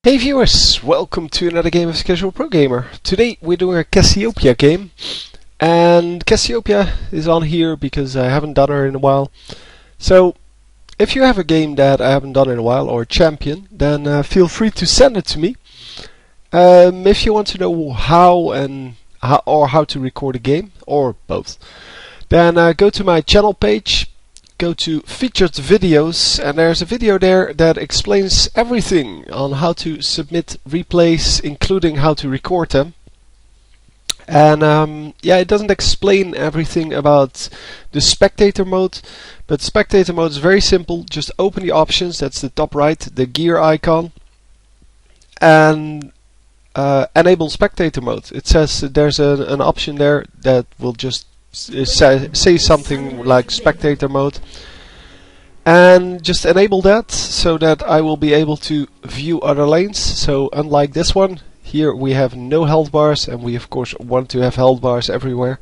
Hey viewers, welcome to another game of Casual Pro Gamer. Today we're doing a Cassiopeia game, and Cassiopeia is on here because I haven't done her in a while. So if you have a game that I haven't done in a while, or a champion, then feel free to send it to me. If you want to know how to record a game, or both, then go to my channel page. Go to featured videos, and there's a video there that explains everything on how to submit replays, including how to record them. And yeah, it doesn't explain everything about the spectator mode, but spectator mode is very simple. Just open the options, that's the top right, the gear icon, and enable spectator mode. It says there's an option there that will just say something like spectator mode, and just enable that so that I will be able to view other lanes. So unlike this one, here we have no health bars, and we of course want to have health bars everywhere.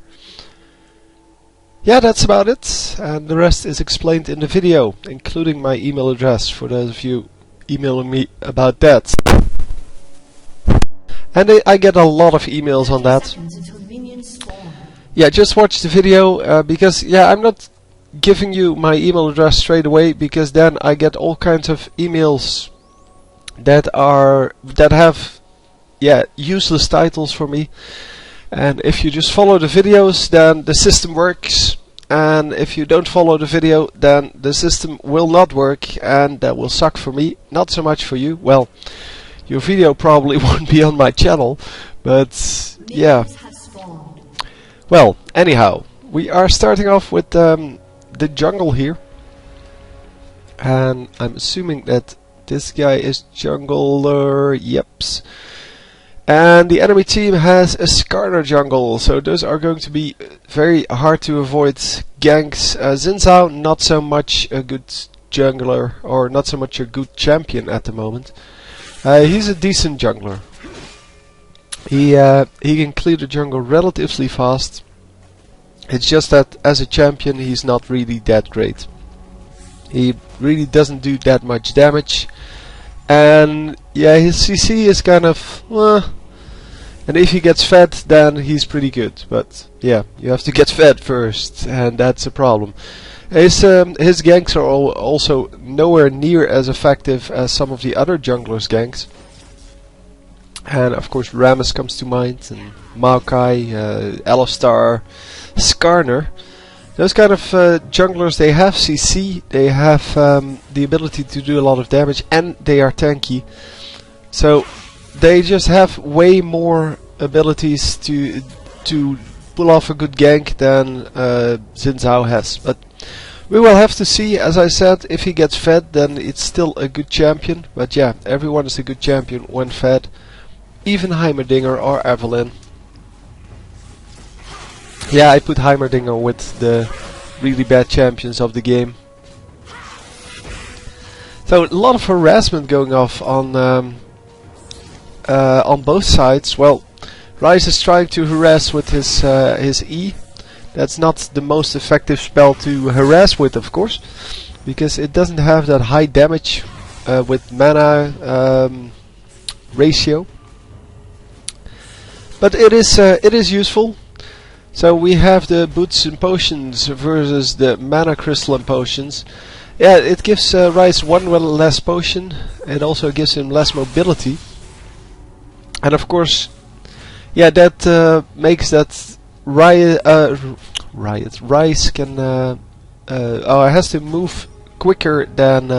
Yeah, that's about it, and the rest is explained in the video, including my email address for those of you emailing me about that. And I get a lot of emails on that. Yeah, just watch the video, because yeah, I'm not giving you my email address straight away, because then I get all kinds of emails that have useless titles for me. And if you just follow the videos, then the system works, and if you don't follow the video, then the system will not work, and that will suck for me, not so much for you. Well, your video probably won't be on my channel, but yeah. Well, anyhow, we are starting off with the jungle here, and I'm assuming that this guy is jungler. Yeps. And the enemy team has a Skarner jungle, so those are going to be very hard to avoid ganks. Xin Zhao, not so much a good jungler, or not so much a good champion at the moment. He's a decent jungler. He can clear the jungle relatively fast. It's just that as a champion he's not really that great. He really doesn't do that much damage, and yeah, his CC is kind of and if he gets fed then he's pretty good, but yeah, you have to get fed first, and that's a problem. His ganks are also nowhere near as effective as some of the other junglers' ganks. And of course Rammus comes to mind, and Maokai, Alistar, Skarner. Those kind of junglers, they have CC, they have the ability to do a lot of damage, and they are tanky. So they just have way more abilities to pull off a good gank than Xin Zhao has. But we will have to see. As I said, if he gets fed then it's still a good champion. But yeah, everyone is a good champion when fed. Even Heimerdinger or Evelyn. Yeah, I put Heimerdinger with the really bad champions of the game. So a lot of harassment going off on both sides. Well, Ryze is trying to harass with his E. That's not the most effective spell to harass with, of course, because it doesn't have that high damage with mana ratio. But it is useful. So we have the boots and potions versus the mana crystal and potions. Yeah, it gives Ryze one less potion. It also gives him less mobility. And of course, yeah, that makes that Ryze can has to move quicker than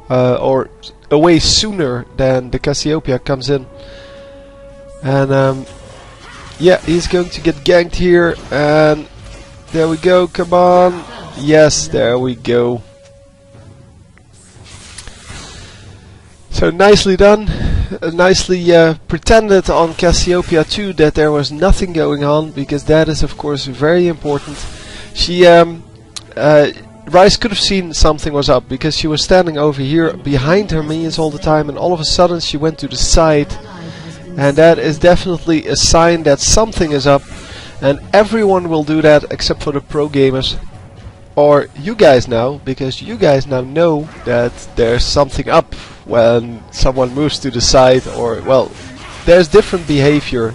or away sooner than the Cassiopeia comes in. And yeah, he's going to get ganked here, and there we go, come on. Yes, there we go. So nicely done. Nicely pretended on Cassiopeia too that there was nothing going on, because that is of course very important. She Ryze could have seen something was up, because she was standing over here behind her minions all the time, and all of a sudden she went to the side. And that is definitely a sign that something is up, and everyone will do that except for the pro gamers, or you guys now, because you guys now know that there's something up when someone moves to the side, or well, there's different behavior.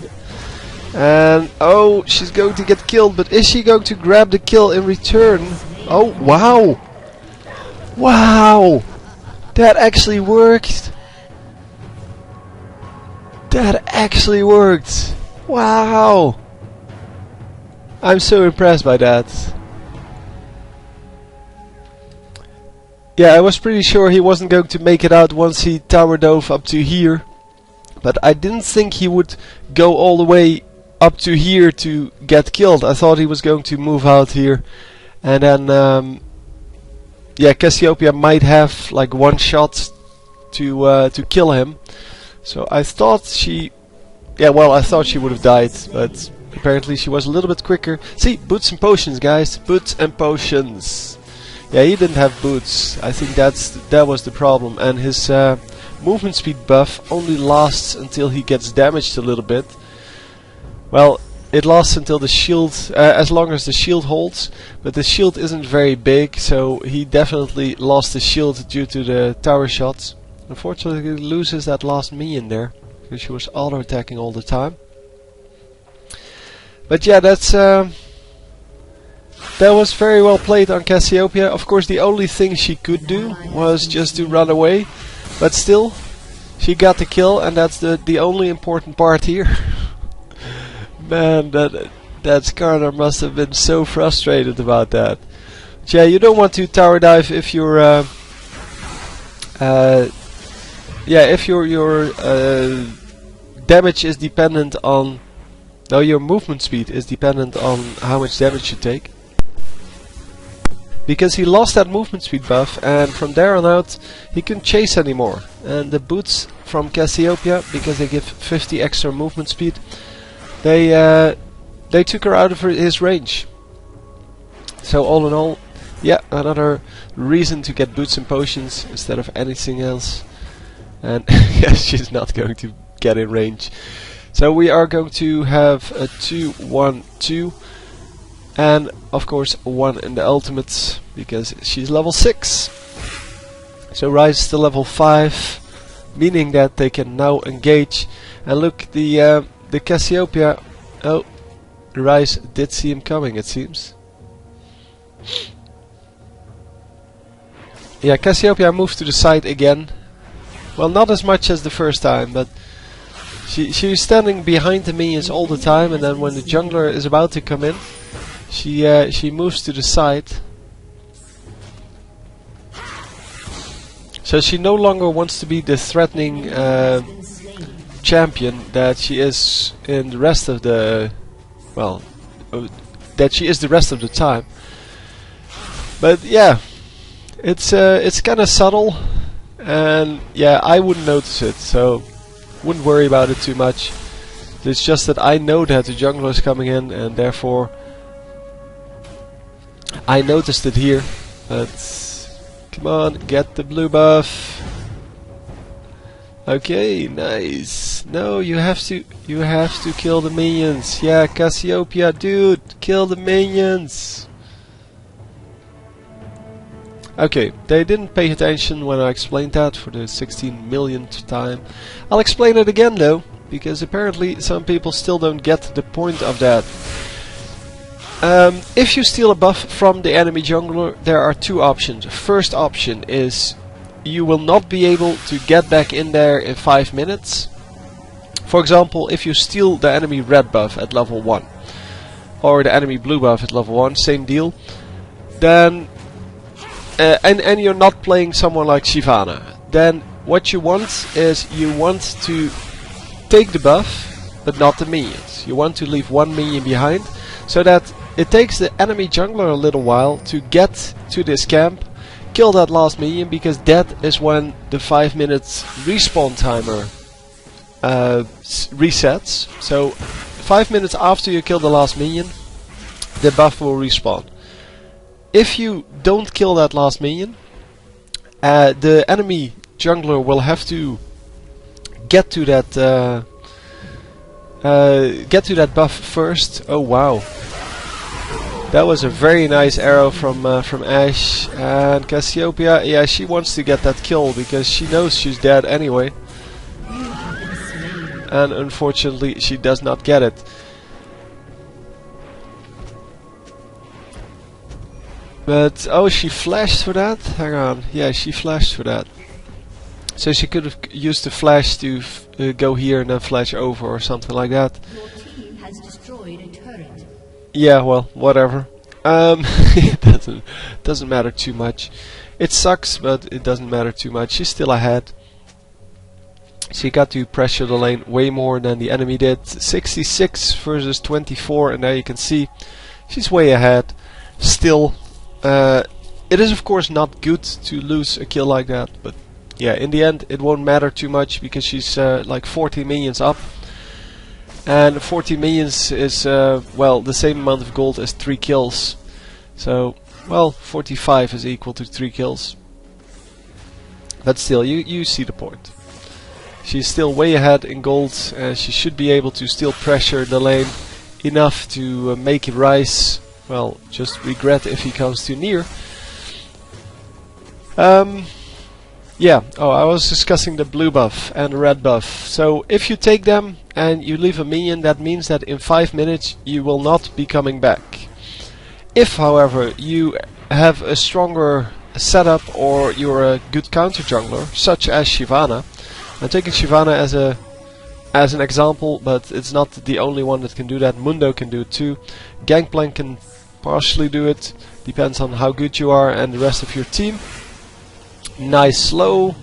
And oh, she's going to get killed, but is she going to grab the kill in return? Oh wow! Wow! That actually worked! That actually worked! Wow! I'm so impressed by that. Yeah, I was pretty sure he wasn't going to make it out once he tower dove up to here. But I didn't think he would go all the way up to here to get killed. I thought he was going to move out here. And then, yeah, Cassiopeia might have like one shot to kill him. So I thought she... Yeah, well, I thought she would have died, but apparently she was a little bit quicker. See, boots and potions, guys. Boots and potions. Yeah, he didn't have boots. I think that was the problem. And his movement speed buff only lasts until he gets damaged a little bit. Well, it lasts until the shield, as long as the shield holds. But the shield isn't very big, so he definitely lost the shield due to the tower shots. Unfortunately, he loses that last minion there, because she was auto attacking all the time. But yeah, that was very well played on Cassiopeia. Of course, the only thing she could do was just to run away, but still, she got the kill, and that's the only important part here. Man, that Skarner must have been so frustrated about that. But yeah, you don't want to tower dive if you're yeah, if your damage is dependent on... No, your movement speed is dependent on how much damage you take. Because he lost that movement speed buff, and from there on out he couldn't chase anymore. And the boots from Cassiopeia, because they give 50 extra movement speed, they took her out of his range. So all in all, yeah, another reason to get boots and potions instead of anything else. And yes, she's not going to get in range. So we are going to have a 2-1-2. And of course 1 in the ultimates, because she's level 6. So Rise to level 5, meaning that they can now engage. And look, the Cassiopeia... Oh, Rise did see him coming, it seems. Yeah, Cassiopeia moved to the side again. Well, not as much as the first time, but she was standing behind the minions all the time, and then when the jungler is about to come in, she moves to the side. So she no longer wants to be the threatening champion that she is in the rest of the... Well, that she is the rest of the time. But yeah, it's kind of subtle. And yeah, I wouldn't notice it, so wouldn't worry about it too much. It's just that I know that the jungler is coming in, and therefore I noticed it here. But come on, get the blue buff. Okay, nice. No, you have to kill the minions. Yeah, Cassiopeia, dude, kill the minions. Okay, they didn't pay attention when I explained that for the 16 millionth time. I'll explain it again though, because apparently some people still don't get the point of that. If you steal a buff from the enemy jungler, there are two options. First option is you will not be able to get back in there in 5 minutes. For example, if you steal the enemy red buff at level 1 or the enemy blue buff at level 1, same deal, then and you're not playing someone like Shyvana, then what you want is you want to take the buff but not the minions. You want to leave one minion behind, so that it takes the enemy jungler a little while to get to this camp, kill that last minion, because that is when the 5 minutes respawn timer resets. So 5 minutes after you kill the last minion, the buff will respawn. If you don't kill that last minion, the enemy jungler will have to get to that buff first. Oh wow! That was a very nice arrow from Ash. And Cassiopeia, yeah, she wants to get that kill because she knows she's dead anyway. And unfortunately she does not get it. But, oh, she flashed for that? Hang on, yeah, she flashed for that. So she could have used the flash to go here and then flash over or something like that. Your team has destroyed a turret. Yeah, well, whatever. It doesn't matter too much. It sucks, but it doesn't matter too much. She's still ahead. She got to pressure the lane way more than the enemy did. 66 versus 24, and there you can see she's way ahead. Still, it is of course not good to lose a kill like that, but yeah, in the end it won't matter too much because she's like 40 minions up. And 40 minions is, well, the same amount of gold as 3 kills. So, well, 45 is equal to 3 kills. But still, you see the point. She's still way ahead in gold, and she should be able to still pressure the lane enough to make it rise. Well, just regret if he comes too near. Yeah, oh, I was discussing the blue buff and the red buff. So if you take them and you leave a minion, that means that in 5 minutes you will not be coming back. If, however, you have a stronger setup or you're a good counter jungler, such as Shyvana, I'm taking Shyvana as an example, but it's not the only one that can do that. Mundo can do it too. Gangplank can partially do it, depends on how good you are and the rest of your team. Nice slow,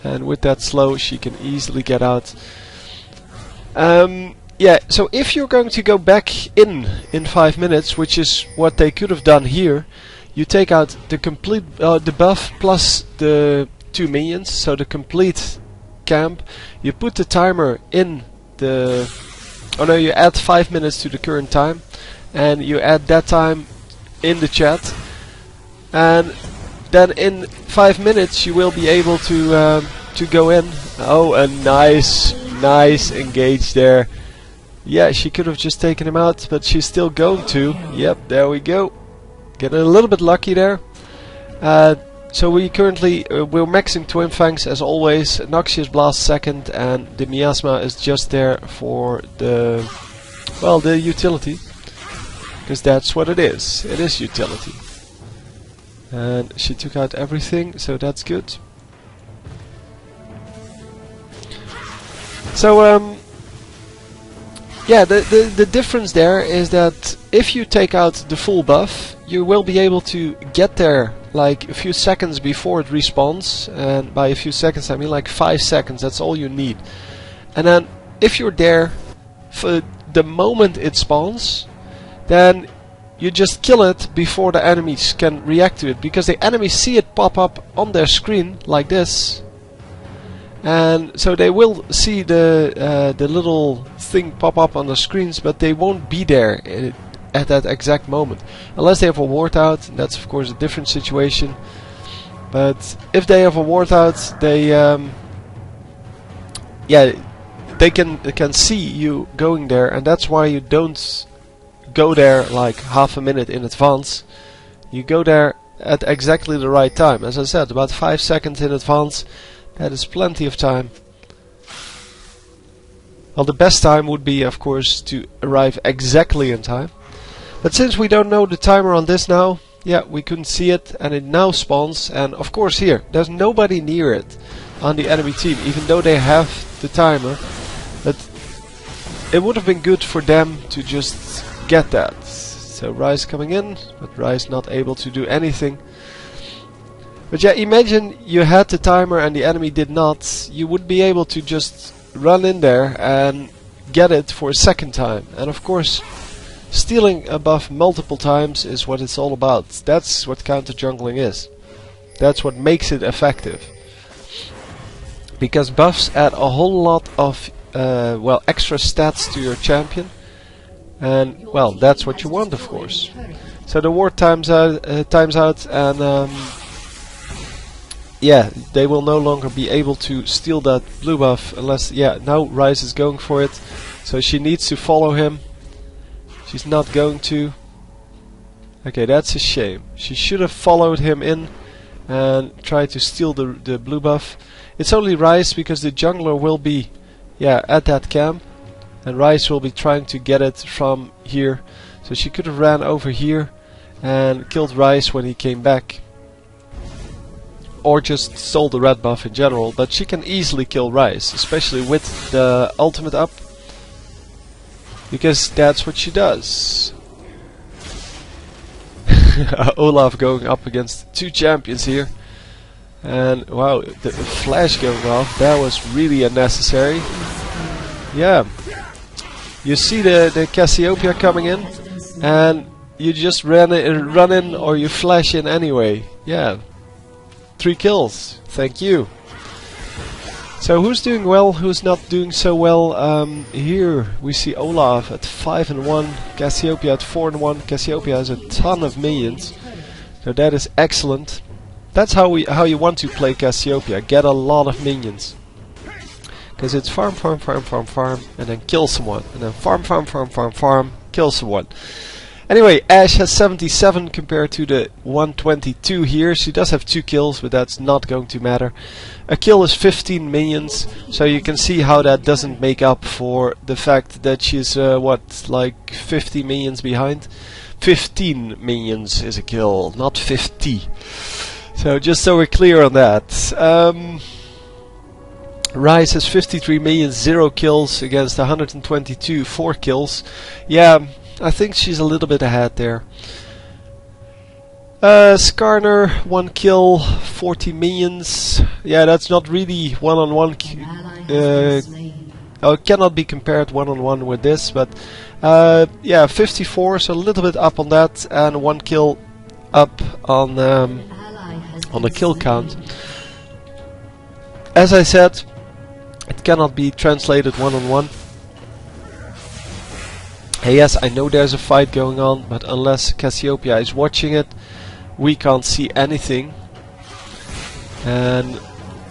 and with that slow she can easily get out. Yeah, so if you're going to go back in 5 minutes, which is what they could have done here, you take out the complete the buff plus the 2 minions, so the complete camp. You put the timer in the... oh no, you add 5 minutes to the current time, and you add that time in the chat, and then in 5 minutes you will be able to go in. Oh, a nice engage there. Yeah, she could have just taken him out, but she's still going to. Yep, there we go. Getting a little bit lucky there. So we currently we're maxing Twin Fangs as always. Noxious Blast second, and the Miasma is just there for the, well, the utility, because that's what it is. It is utility. And she took out everything, so that's good. So yeah, the difference there is that if you take out the full buff, you will be able to get there like a few seconds before it respawns, and by a few seconds I mean like 5 seconds. That's all you need. And then if you're there for the moment it spawns, then you just kill it before the enemies can react to it, because the enemies see it pop up on their screen like this, and so they will see the little thing pop up on the screens, but they won't be there at that exact moment, unless they have a ward out. And that's of course a different situation. But if they have a ward out, they yeah, they can see you going there, and that's why you don't go there like half a minute in advance. You go there at exactly the right time. As I said, about 5 seconds in advance. That is plenty of time. Well, the best time would be, of course, to arrive exactly in time. But since we don't know the timer on this now, yeah, we couldn't see it, and it now spawns. And of course here, there's nobody near it on the enemy team, even though they have the timer. But it would have been good for them to just get that. So Ryze coming in, but Ryze not able to do anything. But yeah, imagine you had the timer and the enemy did not. You would be able to just run in there and get it for a second time. And of course, stealing a buff multiple times is what it's all about. That's what counter jungling is. That's what makes it effective. Because buffs add a whole lot of well, extra stats to your champion. And well, that's what you want, of course. So the ward times out, and yeah, they will no longer be able to steal that blue buff unless, yeah, now Ryze is going for it. So she needs to follow him. She's not going to. Okay, that's a shame. She should have followed him in and tried to steal the blue buff. It's only Rice because the jungler will be, yeah, at that camp, and Rice will be trying to get it from here. So she could have ran over here and killed Rice when he came back, or just stole the red buff in general. But she can easily kill Rice, especially with the ultimate up, because that's what she does. Olaf going up against two champions here, and wow, the flash going off, that was really unnecessary. Yeah, you see the Cassiopeia coming in, and you just run in or you flash in anyway. Yeah, 3 kills, thank you. So who's doing well, who's not doing so well? Here we see Olaf at 5-1, Cassiopeia at 4-1. Cassiopeia has a ton of minions, so that is excellent. That's how you want to play Cassiopeia. Get a lot of minions, because it's farm, and then kill someone, and then farm, kill someone. Anyway, Ashe has 77 compared to the 122 here. She does have 2 kills, but that's not going to matter. A kill is 15 minions, so you can see how that doesn't make up for the fact that she's, what, like 50 minions behind? 15 minions is a kill, not 50. So just so we're clear on that. Rice has 53 minions, 0 kills against 122, 4 kills. Yeah, I think she's a little bit ahead there. Skarner, 1 kill, 40 minions. Yeah, that's not really one-on-one. Oh, it cannot be compared one-on-one with this, but yeah, 54, so a little bit up on that, and 1 kill up on the kill count. As I said, it cannot be translated one-on-one. Hey, yes, I know there's a fight going on, but unless Cassiopeia is watching it, we can't see anything. And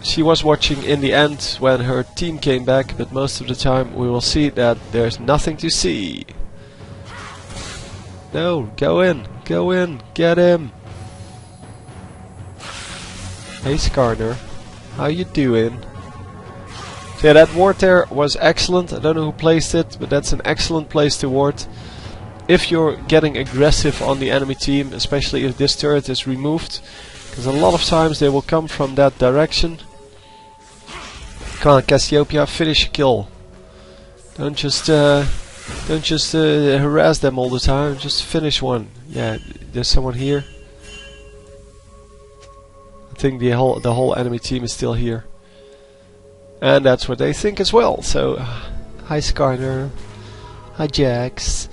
she was watching in the end when her team came back, but most of the time we will see that there's nothing to see. No, go in, get him. Hey Skarner, how you doing? So yeah, that ward there was excellent. I don't know who placed it, but that's an excellent place to ward. If you're getting aggressive on the enemy team, especially if this turret is removed, because a lot of times they will come from that direction. Come on, Cassiopeia, finish a kill. Don't just harass them all the time. Just finish one. Yeah, there's someone here. I think the whole enemy team is still here. And that's what they think as well. So, hi Skarner, hi Jax.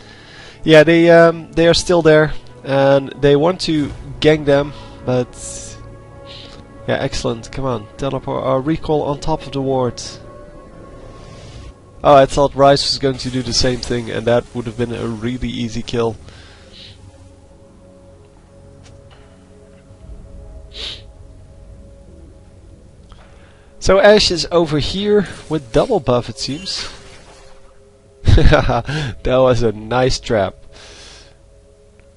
Yeah, they are still there, and they want to gank them, but yeah, excellent. Come on, teleport, recall on top of the ward. Oh, I thought Rice was going to do the same thing, and that would have been a really easy kill. So Ashe is over here with double buff, it seems. That was a nice trap.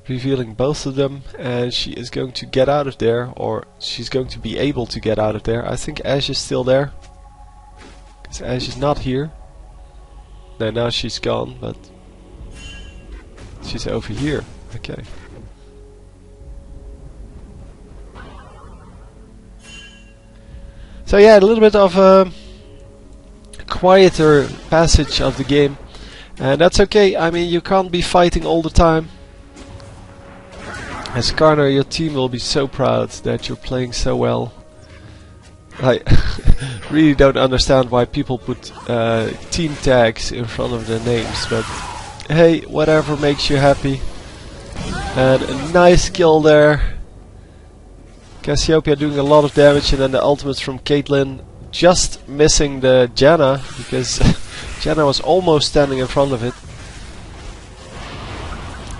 Revealing both of them, and she is going to get out of there, or she's going to be able to get out of there. I think Ashe is still there, because Ashe is not here. No, now she's gone, but she's over here. Okay. So yeah, a little bit of a quieter passage of the game, and that's okay. I mean, you can't be fighting all the time. As Skarner, your team will be so proud that you're playing so well. I really don't understand why people put team tags in front of their names, but hey, whatever makes you happy. And a nice kill there. Cassiopeia doing a lot of damage, and then the ultimates from Caitlyn just missing the Janna, because Janna was almost standing in front of it.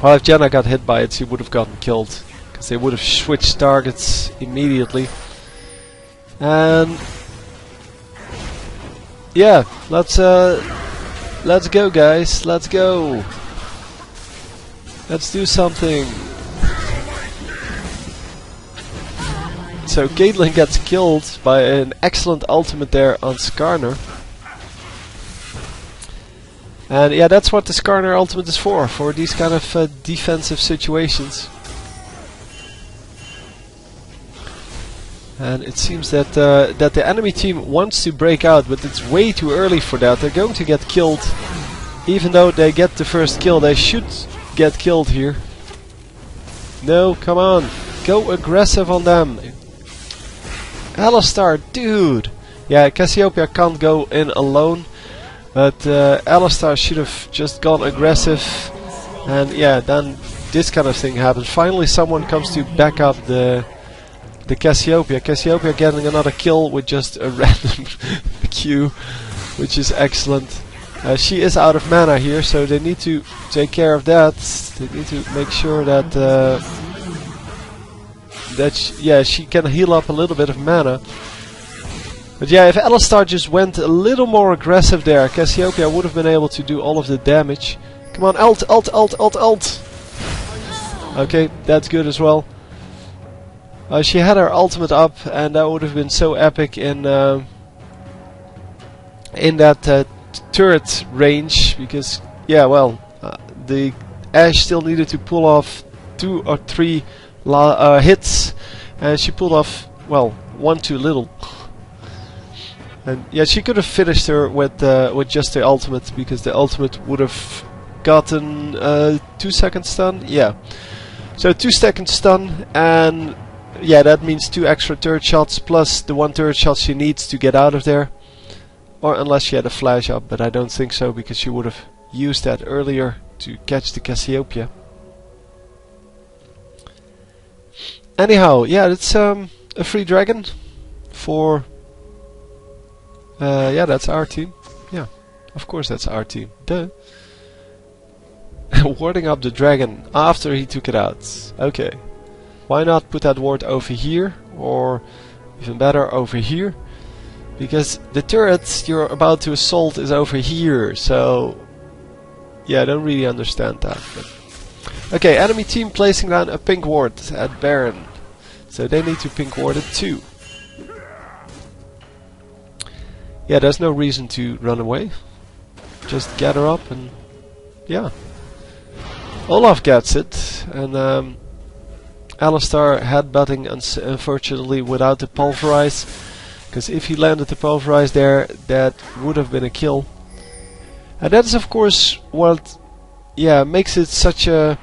Well, if Janna got hit by it, she would have gotten killed, because they would have switched targets immediately. And yeah, let's go, guys. Let's go. Let's do something. So Caitlyn gets killed by an excellent ultimate there on Skarner. And yeah, that's what the Skarner ultimate is for these kind of defensive situations. And it seems that that the enemy team wants to break out, but it's way too early for that. They're going to get killed. Even though they get the first kill, they should get killed here. No, come on. Go aggressive on them. Alistar, dude. Yeah, Cassiopeia can't go in alone. But Alistar should have just gone aggressive. And yeah, then this kind of thing happens. Finally someone comes to back up the Cassiopeia. Cassiopeia getting another kill with just a random Q, which is excellent. She is out of mana here, so they need to take care of that. They need to make sure that she can heal up a little bit of mana. But yeah, if Alistar just went a little more aggressive there, Cassiopeia would have been able to do all of the damage. Come on, ult, ult, ult, ult, ult! Okay, that's good as well. She had her ultimate up, and that would have been so epic in that turret range, because yeah, well, the Ashe still needed to pull off 2 or 3 hits, and she pulled off, well, 1 too little. And yeah, she could have finished her with just the ultimate, because the ultimate would have gotten 2-second stun. Yeah, so 2-second stun, and yeah, that means 2 extra turret shots plus the 1 turret shot she needs to get out of there. Or unless she had a flash up, but I don't think so, because she would have used that earlier to catch the Cassiopeia. Anyhow, yeah, it's a free dragon for... yeah, that's our team. Yeah, of course that's our team. Duh. Warding up the dragon after he took it out. Okay. Why not put that ward over here, or even better, over here? Because the turret you're about to assault is over here, so yeah, I don't really understand that. But okay, enemy team placing down a pink ward at Baron, so they need to pink ward it too. Yeah, there's no reason to run away. Just gather up and yeah. Olaf gets it, and Alistar headbutting unfortunately without the pulverize. Because if he landed the pulverize there, that would have been a kill. And that is of course what, yeah, makes it such a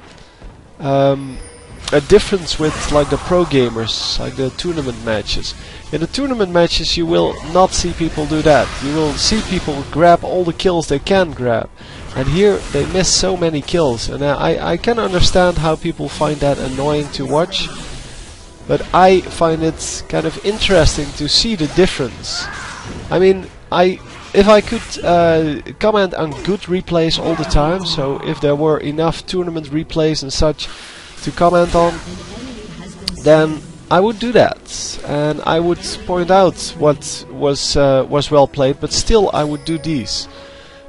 difference with like the pro gamers, like the tournament matches. In the tournament matches you will not see people do that. You will see people grab all the kills they can grab. And here they miss so many kills. And I can understand how people find that annoying to watch. But I find it kind of interesting to see the difference. I mean, if I could comment on good replays all the time, so if there were enough tournament replays and such to comment on, then I would do that. And I would point out what was well played, but still I would do these.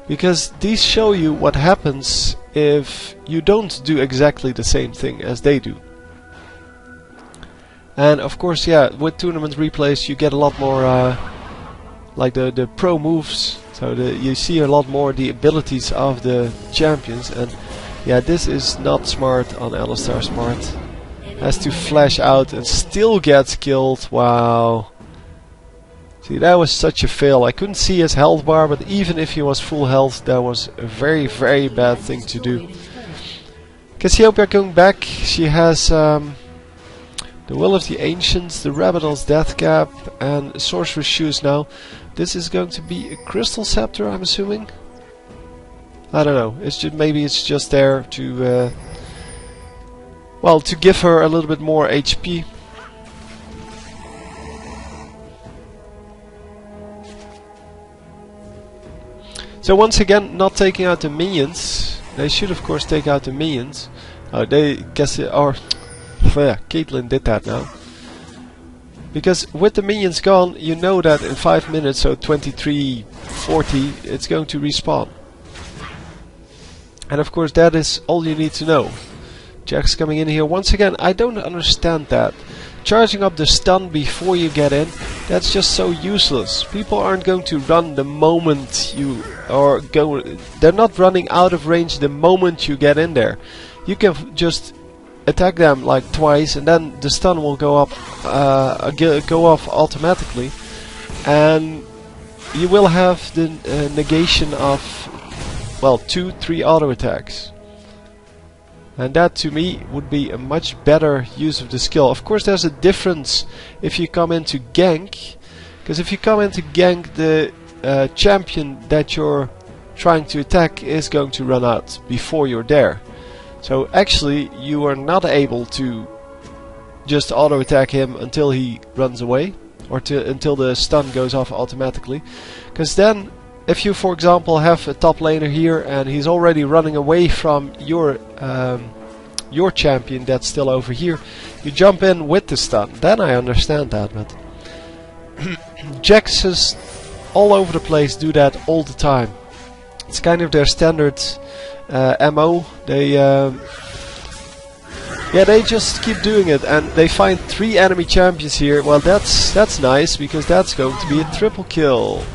Because these show you what happens if you don't do exactly the same thing as they do. And of course, yeah, with tournament replays you get a lot more like the pro moves, so you see a lot more the abilities of the champions. And yeah, this is not smart on Alistar's part. Has to flash out and still gets killed. Wow. See, that was such a fail. I couldn't see his health bar, but even if he was full health, that was a very, very bad thing to do. Cassiopeia going back. She has the Will of the Ancients, the Rabadon's Death Cap, and Sorcerer's Shoes now. This is going to be a Crystal Scepter, I'm assuming. I don't know. It's just, maybe it's just there to well, to give her a little bit more HP. So once again, not taking out the minions. They should of course take out the minions. They guess or yeah, Caitlyn did that now. Because with the minions gone, you know that in 5 minutes, so 23:40, it's going to respawn. And of course that is all you need to know. Jack's coming in here once again. I don't understand that. charging up the stun before you get in, that's just so useless. People aren't going to run the moment you are go. They're not running out of range the moment you get in there. You can just attack them like twice, and then the stun will go up, go off automatically, and you will have the negation of, well, 2-3 auto attacks. And that to me would be a much better use of the skill. Of course there's a difference if you come into gank, because if you come into gank, the champion that you're trying to attack is going to run out before you're there. So actually you are not able to just auto attack him until he runs away, or until the stun goes off automatically, because then if you, for example, have a top laner here and he's already running away from your champion that's still over here, you jump in with the stun. Then I understand that, but Jaxes all over the place do that all the time. It's kind of their standard MO. They they just keep doing it, and they find 3 enemy champions here. Well, that's nice, because that's going to be a triple kill.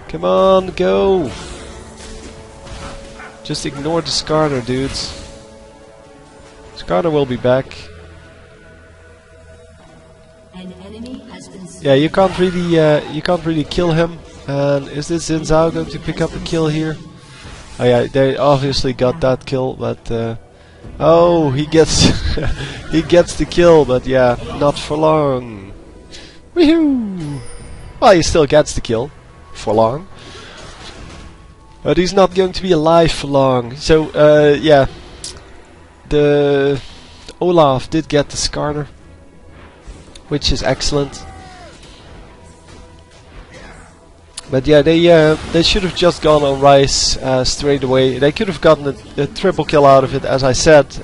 Come on, go! Just ignore the Skarner, dudes. Skarner will be back. An enemy has been Yeah, you can't really kill him. And is this Xin Zhao going to pick up a kill here? Oh yeah, they obviously got that kill, but oh, he gets he gets the kill, but yeah, not for long. Woohoo! Well, he still gets the kill. For long, but he's not going to be alive for long. So yeah, the Olaf did get the Skarner, which is excellent. But yeah, they should have just gone on Rice straight away. They could have gotten a triple kill out of it, as I said.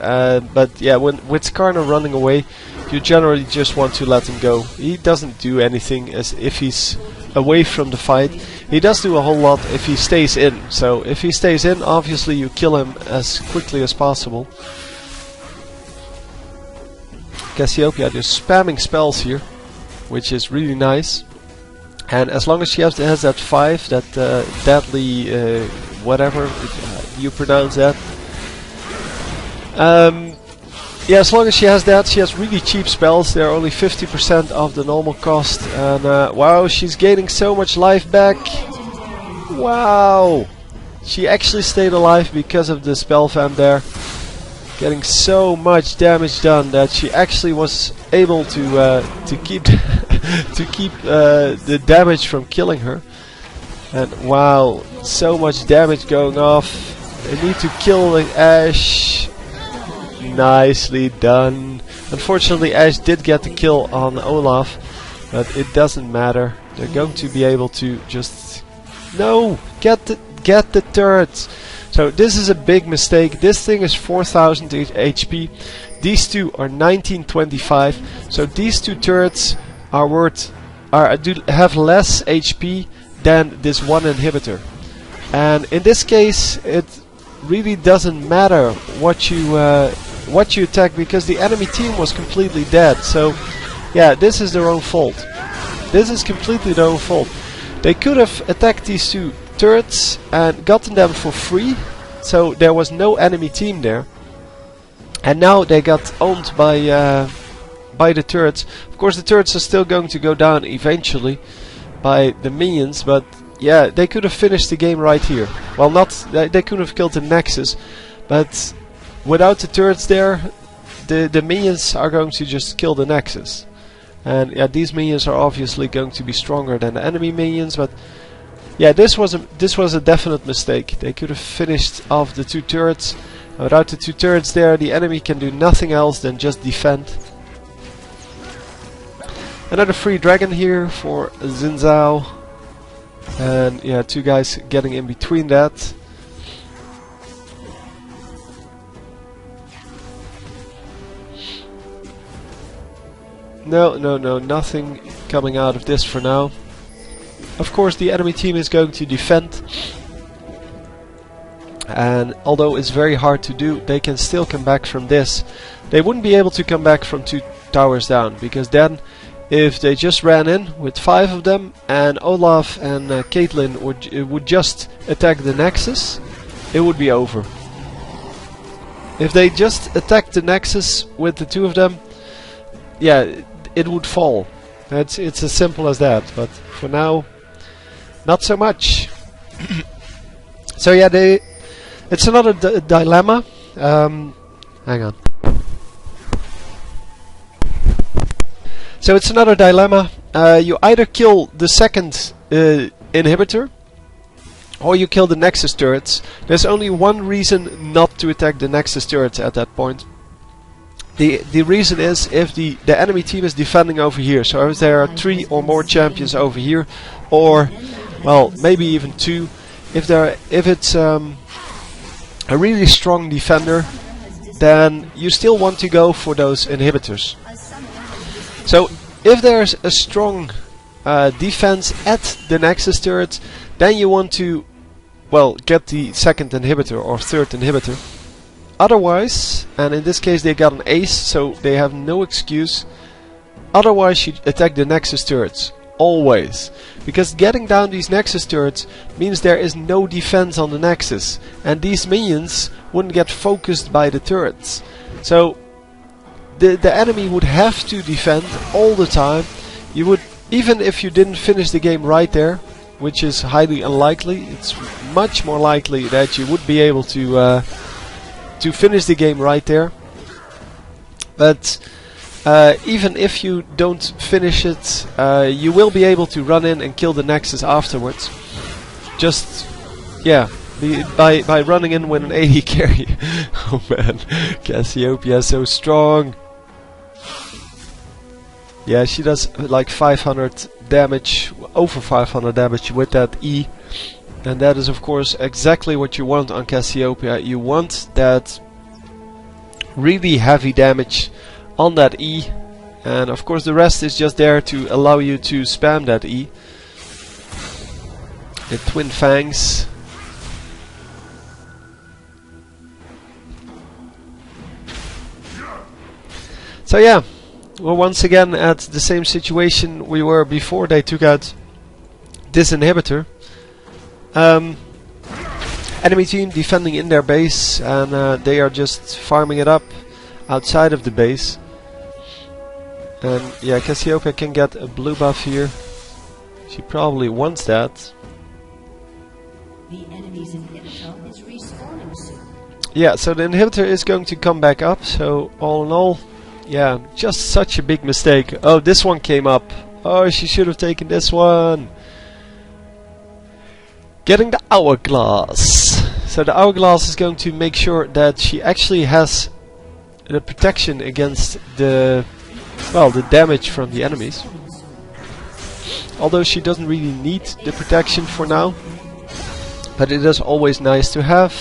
But yeah, with Skarner running away, you generally just want to let him go. He doesn't do anything as if he's away from the fight. He does do a whole lot if he stays in. So if he stays in, obviously you kill him as quickly as possible. Cassiopeia just spamming spells here, which is really nice. And as long as she has that 5, that deadly whatever you pronounce that. Yeah, as long as she has that, she has really cheap spells. They're only 50% of the normal cost. And wow, she's gaining so much life back. Wow! She actually stayed alive because of the spell fan there. Getting so much damage done that she actually was able to keep to keep the damage from killing her. And wow, so much damage going off. I need to kill the Ashe. Nicely done. Unfortunately, Ashe did get the kill on Olaf, but it doesn't matter. They're going to be able to just get the turrets. So this is a big mistake. This thing is 4000 HP. These two are 1925. So these two turrets are have less HP than this one inhibitor. And in this case, it really doesn't matter what you attack, because the enemy team was completely dead. So yeah, this is their own fault. This is completely their own fault. They could have attacked these two turrets and gotten them for free, so there was no enemy team there. And now they got owned by the turrets. Of course, the turrets are still going to go down eventually by the minions, but yeah, they could have finished the game right here. Well, they could have killed the Nexus, but without the turrets there, the minions are going to just kill the Nexus. And yeah, these minions are obviously going to be stronger than the enemy minions, but yeah, this was a definite mistake. They could have finished off the two turrets. Without the two turrets there, the enemy can do nothing else than just defend. Another free dragon here for Xin Zhao. And yeah, two guys getting in between that. No, nothing coming out of this for now. Of course, the enemy team is going to defend. And although it's very hard to do, they can still come back from this. They wouldn't be able to come back from towers down, because then if they just ran in with 5 of them and Olaf and Caitlyn would just attack the Nexus, it would be over. If they just attacked the Nexus with the 2 of them, yeah, it would fall. It's as simple as that, but for now, not so much. So yeah, it's another dilemma. Hang on. So it's another dilemma. You either kill the second inhibitor, or you kill the Nexus turrets. There's only one reason not to attack the Nexus turrets at that point. The reason is if the enemy team is defending over here. So if there are 3 or more champions over here, or well, maybe even 2. If it's a really strong defender, then you still want to go for those inhibitors. So if there's a strong defense at the Nexus turret, then you want to, well, get the second inhibitor or third inhibitor. Otherwise, and in this case they got an ace, so they have no excuse. Otherwise you attack the Nexus turrets. Always. Because getting down these Nexus turrets means there is no defense on the Nexus. And these minions wouldn't get focused by the turrets. So the enemy would have to defend all the time. You would, even if you didn't finish the game right there, which is highly unlikely, it's much more likely that you would be able to finish the game right there. But even if you don't finish it, you will be able to run in and kill the Nexus afterwards. Just, yeah, by running in with an AD carry. Oh man, Cassiopeia is so strong. Yeah, she does like 500 damage, over 500 damage with that E. And that is of course exactly what you want on Cassiopeia. You want that really heavy damage on that E. And of course the rest is just there to allow you to spam that E. The Twin Fangs. So yeah, we're once again at the same situation we were before they took out this inhibitor. Enemy team defending in their base, and they are just farming it up outside of the base. And yeah, Cassiopeia can get a blue buff here. She probably wants that. The enemy's inhibitor is respawning soon. Yeah, so the inhibitor is going to come back up. So all in all, yeah, just such a big mistake. Oh, this one came up. Oh, she should have taken this one. Getting the hourglass. So the hourglass is going to make sure that she actually has the protection against the, well, the damage from the enemies. Although she doesn't really need the protection for now, but it is always nice to have.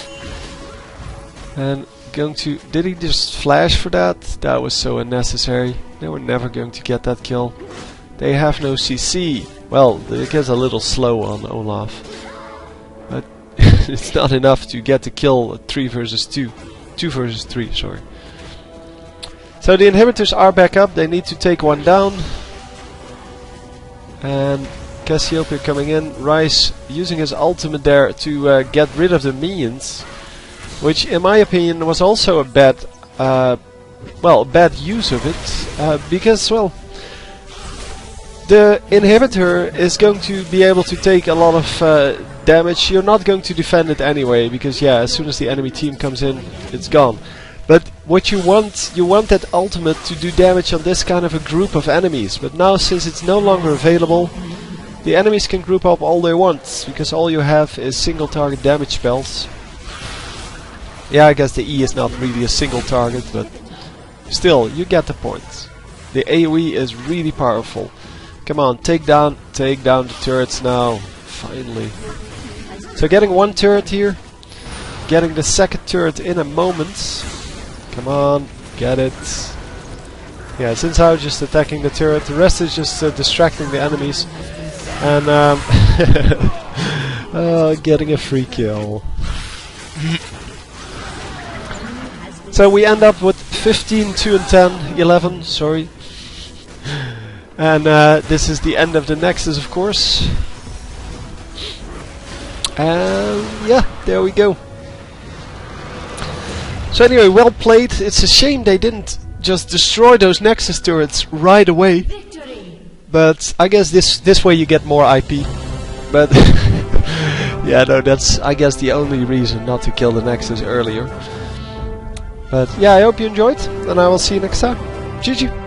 And going to, did he just flash for that? That was so unnecessary. They were never going to get that kill. They have no CC. Well, it gets a little slow on Olaf, but it's not enough to get the kill at 3 versus 2. 2 versus 3, sorry. So the inhibitors are back up, they need to take one down. And Cassiopeia coming in, Ryze using his ultimate there to get rid of the minions. Which in my opinion was also a bad, bad use of it. Because, well, the inhibitor is going to be able to take a lot of damage. You're not going to defend it anyway, because yeah, as soon as the enemy team comes in, it's gone. But what you want that ultimate to do damage on this kind of a group of enemies. But now, since it's no longer available, the enemies can group up all they want, because all you have is single target damage spells. Yeah, I guess the E is not really a single target, but still, you get the point. The AoE is really powerful. Come on, take down the turrets now. Finally. So getting one turret here, getting the second turret in a moment. Come on, get it. Yeah, since I was just attacking the turret, the rest is just distracting the enemies. And getting a free kill. So we end up with 15, 2 and 10, 11, sorry. And this is the end of the Nexus, of course. And yeah, there we go. So anyway, well played. It's a shame they didn't just destroy those Nexus turrets right away. Victory! But I guess this way you get more IP. But yeah, no, that's I guess the only reason not to kill the Nexus earlier. But yeah, I hope you enjoyed, and I will see you next time. GG!